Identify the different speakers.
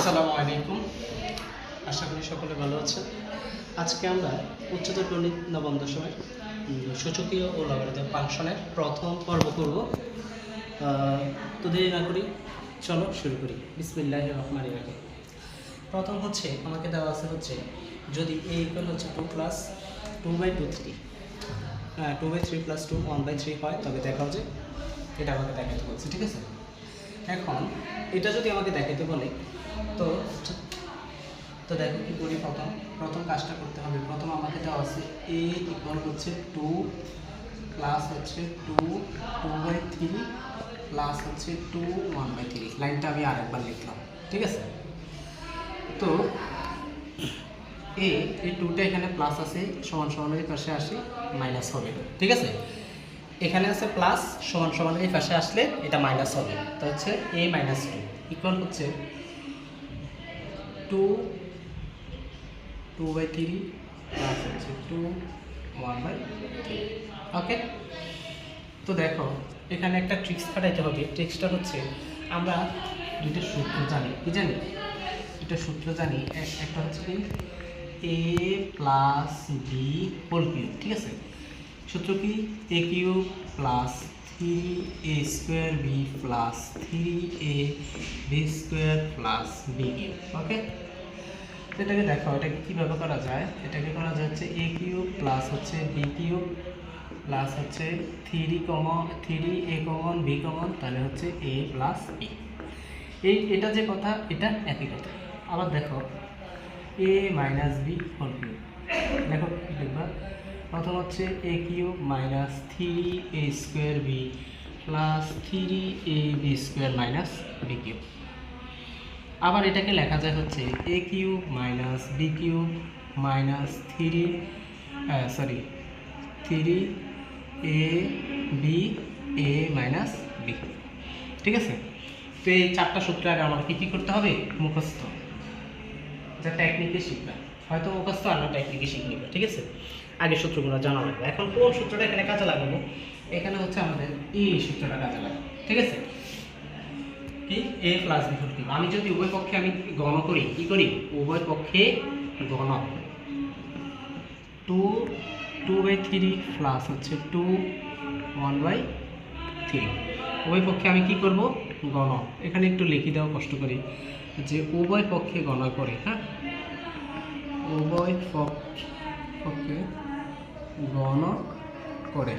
Speaker 1: আসসালামু আলাইকুম। আশা করি সকলে ভালো আছেন। আজকে আমরা উচ্চতর গণিত নবম দশমের সূচকীয় ও লগারিদম ফাংশনের প্রথম পর্ব করব। তো দেরি না করি চলো শুরু করি। বিসমিল্লাহির রহমানির রহিম। প্রথম হচ্ছে আমাকে দেওয়া আছে হচ্ছে যদি a ইকুয়াল হচ্ছে 2+2/2 2/3 + 2 1/3 হয় তবে দেখাও যে এটা আমাকে দেখাতে বলছে, ঠিক আছে। এখন এটা যদি আমাকে দেখাতে বলে তো তো দেখো কি করি। প্রথম কাজটা করতে হবে। প্রথম আমাকে দেওয়া আছে a ইকুয়াল হচ্ছে 2 প্লাস হচ্ছে 2/3 প্লাস হচ্ছে 2 1/3। লাইনটা আমি আরেকবার লিখলাম, ঠিক আছে। তো এই 2টা এখানে প্লাস আছে, সমান সমান এই পাশে আসি মাইনাস হবে, ঠিক আছে। এখানে আছে প্লাস, সমান সমান এই পাশে আসলে এটা মাইনাস হবে। তো হচ্ছে a - 2 ইকুয়াল হচ্ছে 2/3 প্লাস হচ্ছে 2 1/3। ওকে, তো দেখো এখানে একটা ট্রিক্স খাটাইতে হবে। ট্রিক্সটা হচ্ছে আমরা দুইটা সূত্র জানি। কি জানি? দুটো সূত্র জানি। একটা হচ্ছে কি a plus B whole cube, ঠিক আছে। সূত্র কি a cube plus 3a² b plus 3ab² প্লাস b কিউব। ওকে, এটাকে দেখো এটাকে কীভাবে করা যায়। এটাকে করা যায় হচ্ছে a কিউব প্লাস হচ্ছে b কিউব প্লাস হচ্ছে 3a কমন b কমন, তাহলে হচ্ছে a প্লাস b। এটা যে কথা এটা একই কথা। আবার দেখো a minus b whole cube, দেখো কি লিখবা। প্রথম হচ্ছে a cube minus 3a² b plus 3ab² minus b cube. আবার এটাকে লেখা যায় হচ্ছে a cube minus b cube minus 3ab a minus b, ঠিক আছে। তো এই চারটা সূত্র আগে আমাকে কী করতে হবে? মুখস্থ, যা টেকনিকে শিখবে, হয়তো মুখস্থ আর না টেকনিকে শিখবে, ঠিক আছে। আগে সূত্রগুলো জানা লাগবে। এখন কোন সূত্রটা এখানে কাজে লাগাবো? এখানে হচ্ছে আমাদের এই সূত্রটা কাজে লাগাবো, ঠিক আছে। কি a plus b whole cube. আমি যদি উভয় পক্ষে আমি গণ করি, কি করি? উভয় পক্ষে গণ 2/3 প্লাস হচ্ছে 2 1/3। উভয় পক্ষে আমি কি করব? গণ। এখানে একটু লিখে দাও কষ্ট করি যে উভয় পক্ষে গণ করে। হ্যাঁ, উভয় পক্ষে গণ করে।